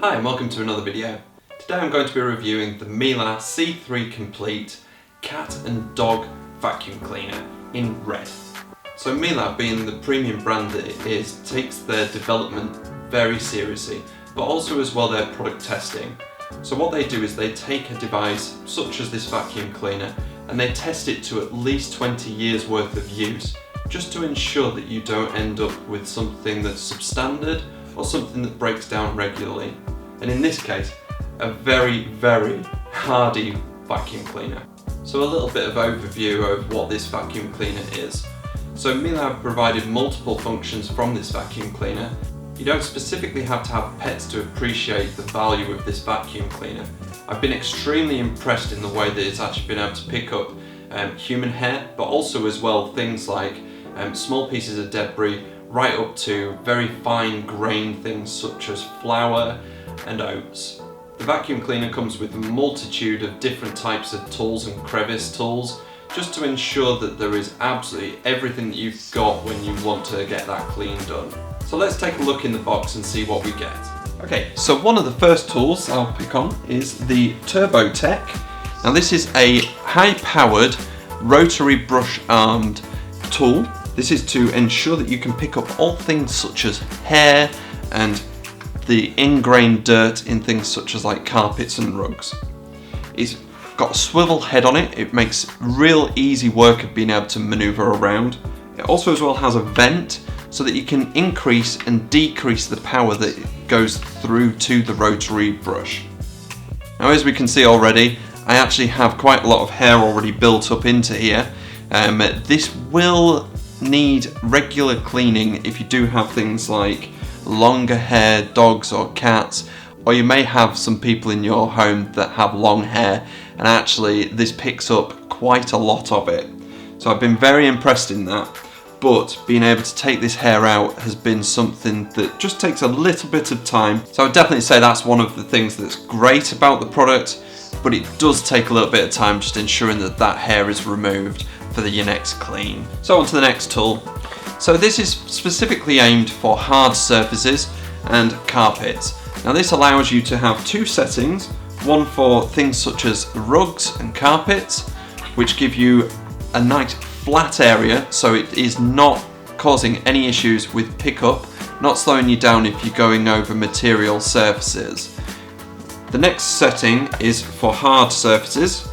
Hi and welcome to another video. Today I'm going to be reviewing the Miele C3 Complete Cat and Dog Vacuum Cleaner in red. So Miele, being the premium brand that it is, takes their development very seriously, but also as well their product testing. So what they do is they take a device such as this vacuum cleaner and they test it to at least 20 years worth of use, just to ensure that you don't end up with something that's substandard or something that breaks down regularly. And in this case, a very, very hardy vacuum cleaner. So a little bit of overview of what this vacuum cleaner is. So Miele have provided multiple functions from this vacuum cleaner. You don't specifically have to have pets to appreciate the value of this vacuum cleaner. I've been extremely impressed in the way that it's actually been able to pick up human hair, but also as well things like small pieces of debris, right up to very fine grained things such as flour and oats. The vacuum cleaner comes with a multitude of different types of tools and crevice tools, just to ensure that there is absolutely everything that you've got when you want to get that clean done. So let's take a look in the box and see what we get. Okay, so one of the first tools I'll pick on is the Turbo Tech. Now this is a high-powered rotary brush-armed tool. This is to ensure that you can pick up all things such as hair and the ingrained dirt in things such as like carpets and rugs. It's got a swivel head on it. It makes real easy work of being able to maneuver around. It also as well has a vent so that you can increase and decrease the power that goes through to the rotary brush. Now as we can see already, I actually have quite a lot of hair already built up into here. This will need regular cleaning if you do have things like longer hair dogs or cats, or you may have some people in your home that have long hair, and actually this picks up quite a lot of it. So I've been very impressed in that, but being able to take this hair out has been something that just takes a little bit of time. So I would definitely say that's one of the things that's great about the product, but it does take a little bit of time just ensuring that that hair is removed for your next clean. So on to the next tool. So this is specifically aimed for hard surfaces and carpets. Now this allows you to have two settings, one for things such as rugs and carpets, which give you a nice flat area so it is not causing any issues with pickup, not slowing you down if you're going over material surfaces. The next setting is for hard surfaces,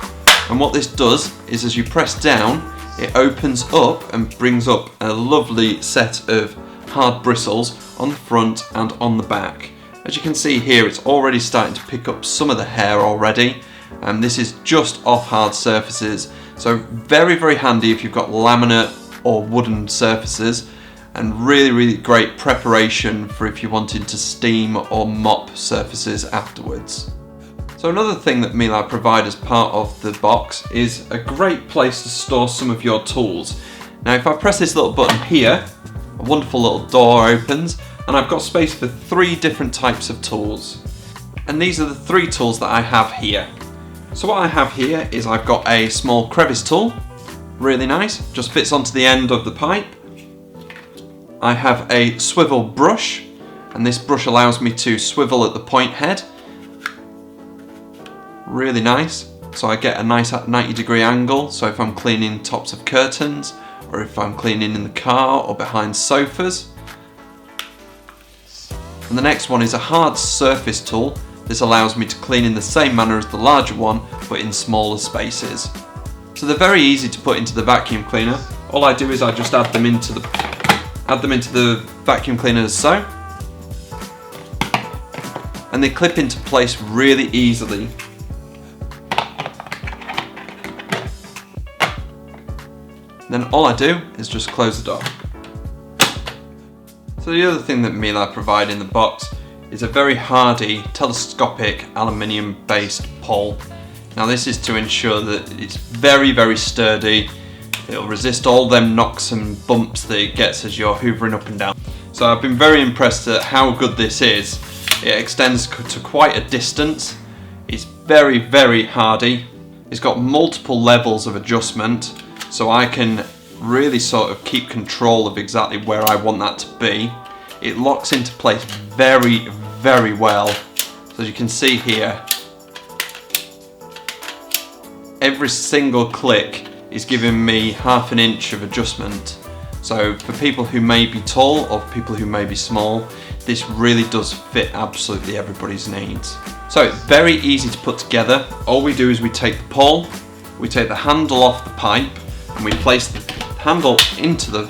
and what this does is as you press down, it opens up and brings up a lovely set of hard bristles on the front and on the back. As you can see here, it's already starting to pick up some of the hair already, and this is just off hard surfaces. So very, very handy if you've got laminate or wooden surfaces, and really, really great preparation for if you wanted to steam or mop surfaces afterwards. So another thing that Miele provide as part of the box is a great place to store some of your tools. Now if I press this little button here, a wonderful little door opens, and I've got space for 3 different types of tools. And these are the 3 tools that I have here. So what I have here is I've got a small crevice tool, really nice, just fits onto the end of the pipe. I have a swivel brush, and this brush allows me to swivel at the point head. Really nice, so I get a nice 90-degree angle, so if I'm cleaning tops of curtains, or if I'm cleaning in the car or behind sofas. And the next one is a hard surface tool. This allows me to clean in the same manner as the larger one, but in smaller spaces. So they're very easy to put into the vacuum cleaner. All I do is I just add them into the vacuum cleaner as so, and they clip into place really easily. Then all I do is just close the door. So the other thing that Miele provide in the box is a very hardy telescopic aluminium based pole. Now this is to ensure that it's very, very sturdy. It'll resist all them knocks and bumps that it gets as you're hoovering up and down. So I've been very impressed at how good this is. It extends to quite a distance. It's very, very hardy. It's got multiple levels of adjustment, so I can really sort of keep control of exactly where I want that to be. It locks into place very, very well, So as you can see here, every single click is giving me ½ an inch of adjustment. So for people who may be tall or people who may be small, this really does fit absolutely everybody's needs. So it's very easy to put together. All we do is we take the pole, we take the handle off the pipe, and we place the handle into the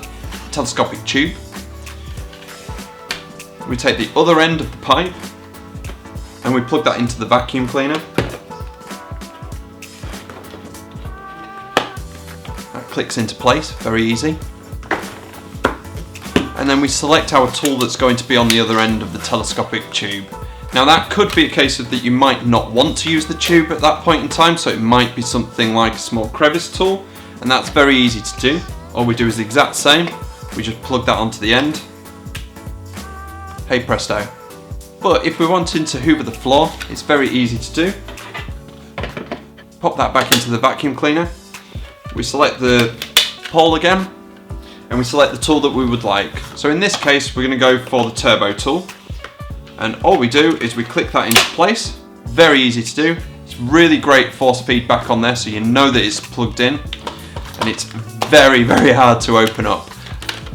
telescopic tube. We take the other end of the pipe and we plug that into the vacuum cleaner. That clicks into place, very easy. And then we select our tool that's going to be on the other end of the telescopic tube. Now that could be a case of that you might not want to use the tube at that point in time, so it might be something like a small crevice tool, and that's very easy to do. All we do is the exact same, we just plug that onto the end. Hey presto. But if we're wanting to hoover the floor, it's very easy to do. Pop that back into the vacuum cleaner. We select the pole again, and we select the tool that we would like. So in this case, we're going to go for the turbo tool. And all we do is we click that into place. Very easy to do. It's really great force feedback on there, so you know that it's plugged in. And it's very, very hard to open up.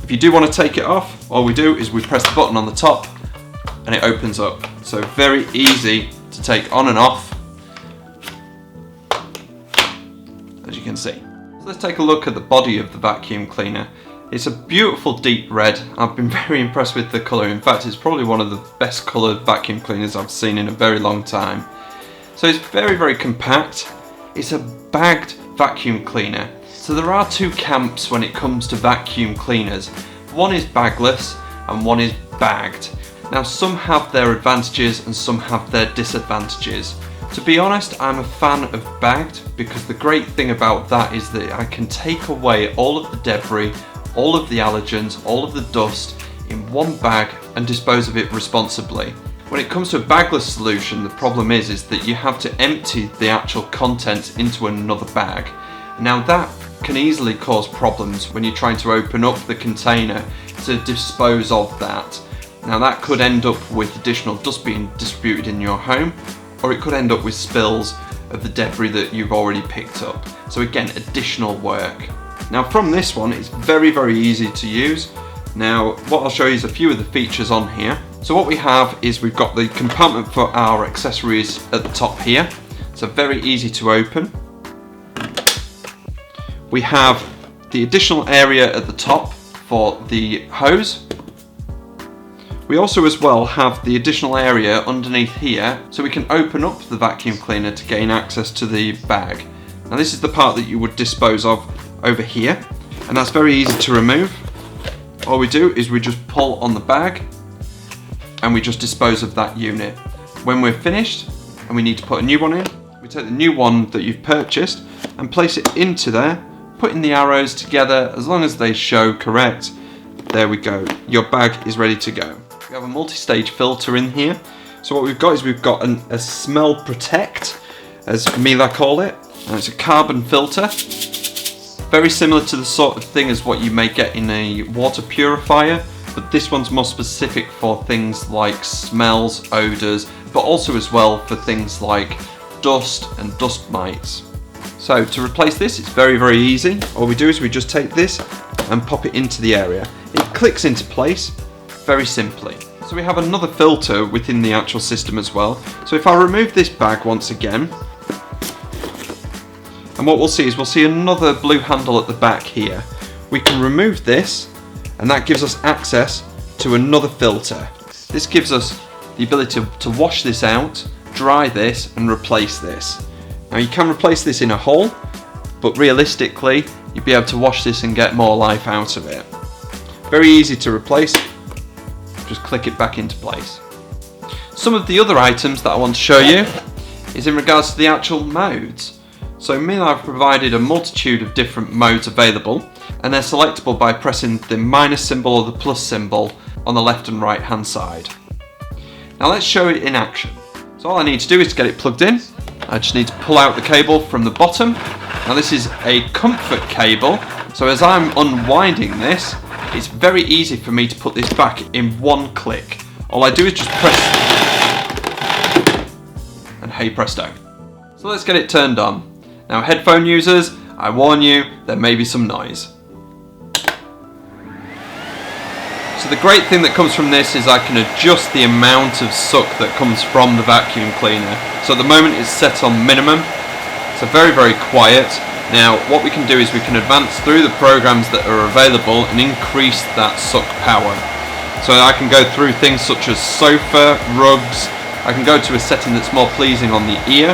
If you do want to take it off, all we do is we press the button on the top and it opens up. So very easy to take on and off, as you can see. So let's take a look at the body of the vacuum cleaner. It's a beautiful deep red. I've been very impressed with the colour. In fact, it's probably one of the best coloured vacuum cleaners I've seen in a very long time. So it's very, very compact. It's a bagged vacuum cleaner. So there are two camps when it comes to vacuum cleaners. One is bagless and one is bagged. Now some have their advantages and some have their disadvantages. To be honest, I'm a fan of bagged because the great thing about that is that I can take away all of the debris, all of the allergens, all of the dust in one bag and dispose of it responsibly. When it comes to a bagless solution, the problem is that you have to empty the actual contents into another bag. Now that can easily cause problems when you're trying to open up the container to dispose of that. Now that could end up with additional dust being distributed in your home, or it could end up with spills of the debris that you've already picked up. So again, additional work. Now from this one, it's very, very easy to use. Now what I'll show you is a few of the features on here. So what we have is we've got the compartment for our accessories at the top here. So very easy to open. We have the additional area at the top for the hose. We also as well have the additional area underneath here so we can open up the vacuum cleaner to gain access to the bag. Now this is the part that you would dispose of over here, and that's very easy to remove. All we do is we just pull on the bag and we just dispose of that unit. When we're finished and we need to put a new one in, we take the new one that you've purchased and place it into there, putting the arrows together as long as they show correct. There we go, your bag is ready to go. We have a multi-stage filter in here. So what we've got is we've got a smell protect, as Miele call it, and it's a carbon filter. Very similar to the sort of thing as what you may get in a water purifier, but this one's more specific for things like smells, odours, but also as well for things like dust and dust mites. So to replace this, it's very, very easy. All we do is we just take this and pop it into the area. It clicks into place very simply. So we have another filter within the actual system as well. So if I remove this bag once again, and what we'll see is we'll see another blue handle at the back here. We can remove this, and that gives us access to another filter. This gives us the ability to wash this out, dry this, and replace this. Now you can replace this in a hole, but realistically, you'll be able to wash this and get more life out of it. Very easy to replace, just click it back into place. Some of the other items that I want to show you is in regards to the actual modes. So Miele have provided a multitude of different modes available, and they're selectable by pressing the minus symbol or the plus symbol on the left and right hand side. Now let's show it in action. So all I need to do is to get it plugged in. I just need to pull out the cable from the bottom. Now this is a comfort cable, so as I'm unwinding this, it's very easy for me to put this back in one click. All I do is just press hey presto. So let's get it turned on. Now headphone users, I warn you, there may be some noise. So the great thing that comes from this is I can adjust the amount of suck that comes from the vacuum cleaner. So at the moment it's set on minimum, so very quiet. Now what we can do is we can advance through the programs that are available and increase that suck power. So I can go through things such as sofa, rugs, I can go to a setting that's more pleasing on the ear.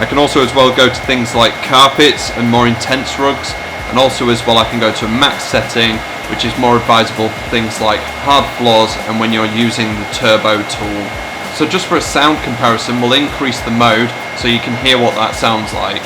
I can also as well go to things like carpets and more intense rugs, and also as well I can go to a max setting, which is more advisable for things like hard floors and when you're using the turbo tool. So just for a sound comparison, we'll increase the mode so you can hear what that sounds like.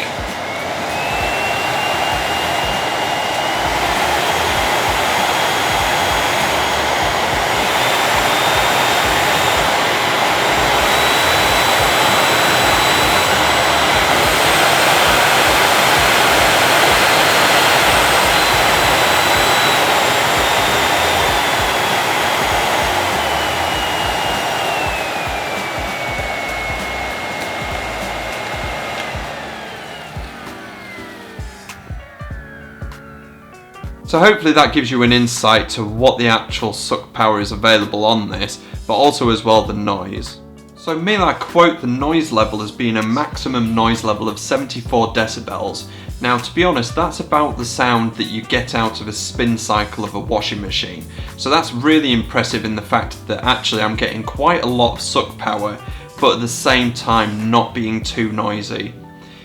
So hopefully that gives you an insight to what the actual suck power is available on this, but also as well the noise. So Miele quote the noise level as being a maximum noise level of 74 decibels. Now to be honest, that's about the sound that you get out of a spin cycle of a washing machine. So that's really impressive in the fact that actually I'm getting quite a lot of suck power, but at the same time not being too noisy.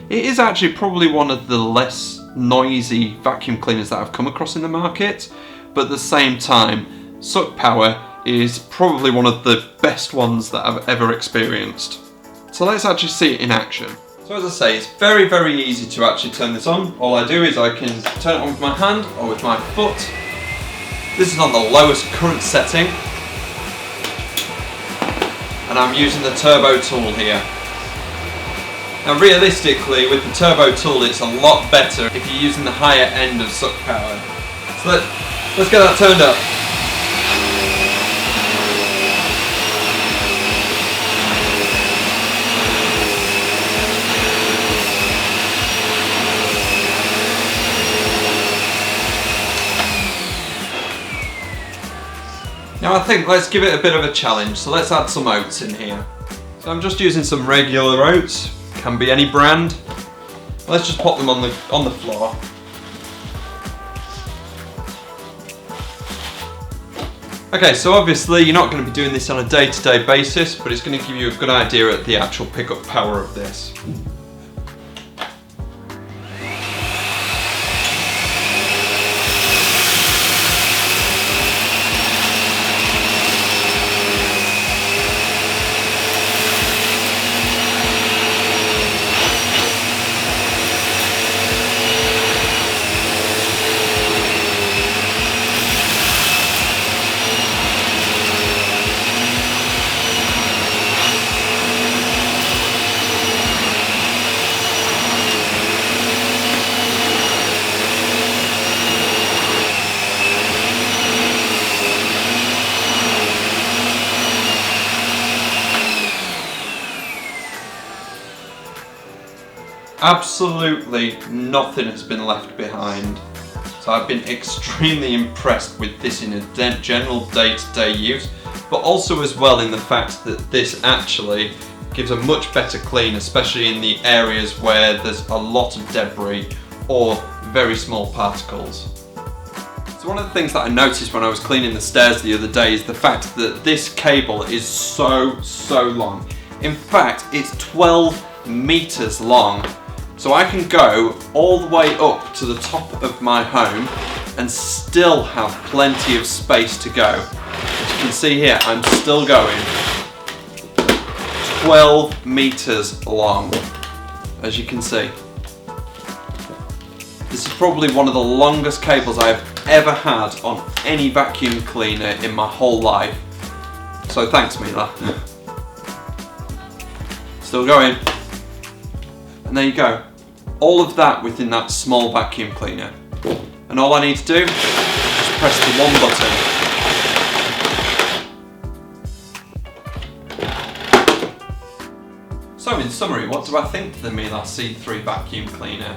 It is actually probably one of the less noisy vacuum cleaners that I've come across in the market, but at the same time, suck power is probably one of the best ones that I've ever experienced. So let's actually see it in action. So as I say, it's very easy to actually turn this on. All I do is I can turn it on with my hand or with my foot. This is on the lowest current setting, and I'm using the turbo tool here. Now realistically, with the turbo tool it's a lot better if you're using the higher end of suck power. So let's get that turned up. Now I think let's give it a bit of a challenge, so let's add some oats in here. So I'm just using some regular oats. Can be any brand. Let's just pop them on the floor. Okay, so obviously you're not going to be doing this on a day-to-day basis, but it's going to give you a good idea at the actual pickup power of this. Absolutely nothing has been left behind. So I've been extremely impressed with this in a general day-to-day use, but also as well in the fact that this actually gives a much better clean, especially in the areas where there's a lot of debris or very small particles. So one of the things that I noticed when I was cleaning the stairs the other day is the fact that this cable is so long. In fact, it's 12 meters long. So I can go all the way up to the top of my home and still have plenty of space to go. As you can see here, I'm still going. 12 meters long, as you can see. This is probably one of the longest cables I've ever had on any vacuum cleaner in my whole life. So thanks, Miele. Still going. And there you go. All of that within that small vacuum cleaner. And all I need to do is just press the one button. So in summary, what do I think of the Miele C3 vacuum cleaner?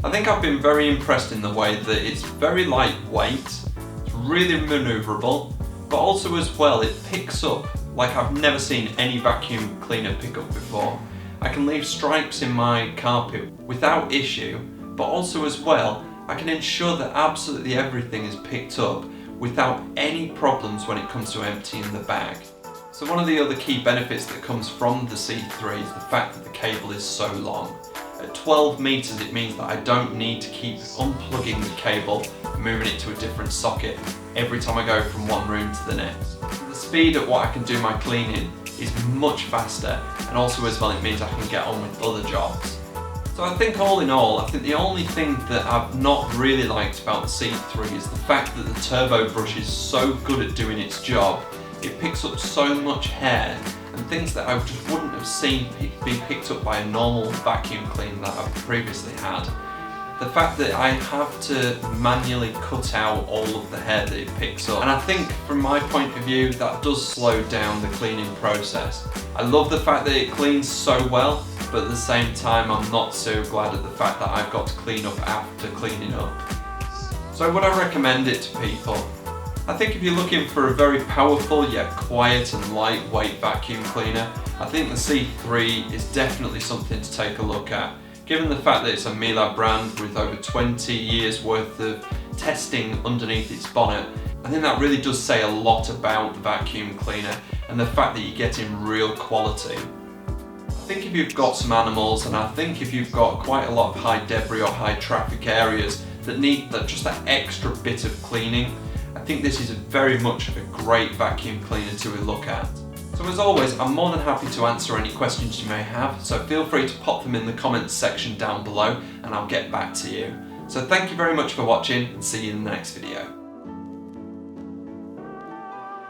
I think I've been very impressed in the way that it's very lightweight, it's really manoeuvrable, but also as well it picks up like I've never seen any vacuum cleaner pick up before. I can leave stripes in my carpet without issue, but also as well I can ensure that absolutely everything is picked up without any problems when it comes to emptying the bag. So one of the other key benefits that comes from the C3 is the fact that the cable is so long. At 12 meters it means that I don't need to keep unplugging the cable and moving it to a different socket every time I go from one room to the next. The speed at what I can do my cleaning is much faster, and also as well it means I can get on with other jobs. So I think all in all, I think the only thing that I've not really liked about the C3 is the fact that the turbo brush is so good at doing its job. It picks up so much hair and things that I just wouldn't have seen be picked up by a normal vacuum cleaner that I've previously had. The fact that I have to manually cut out all of the hair that it picks up, and I think from my point of view that does slow down the cleaning process. I love the fact that it cleans so well, but at the same time I'm not so glad at the fact that I've got to clean up after cleaning up. So would I recommend it to people? I think if you're looking for a very powerful yet quiet and lightweight vacuum cleaner, I think the C3 is definitely something to take a look at. Given the fact that it's a Miele brand with over 20 years worth of testing underneath its bonnet, I think that really does say a lot about the vacuum cleaner and the fact that you're getting real quality. I think if you've got some animals, and I think if you've got quite a lot of high debris or high traffic areas that need just that extra bit of cleaning, I think this is very much a great vacuum cleaner to look at. So as always, I'm more than happy to answer any questions you may have, so feel free to pop them in the comments section down below and I'll get back to you. So thank you very much for watching and see you in the next video.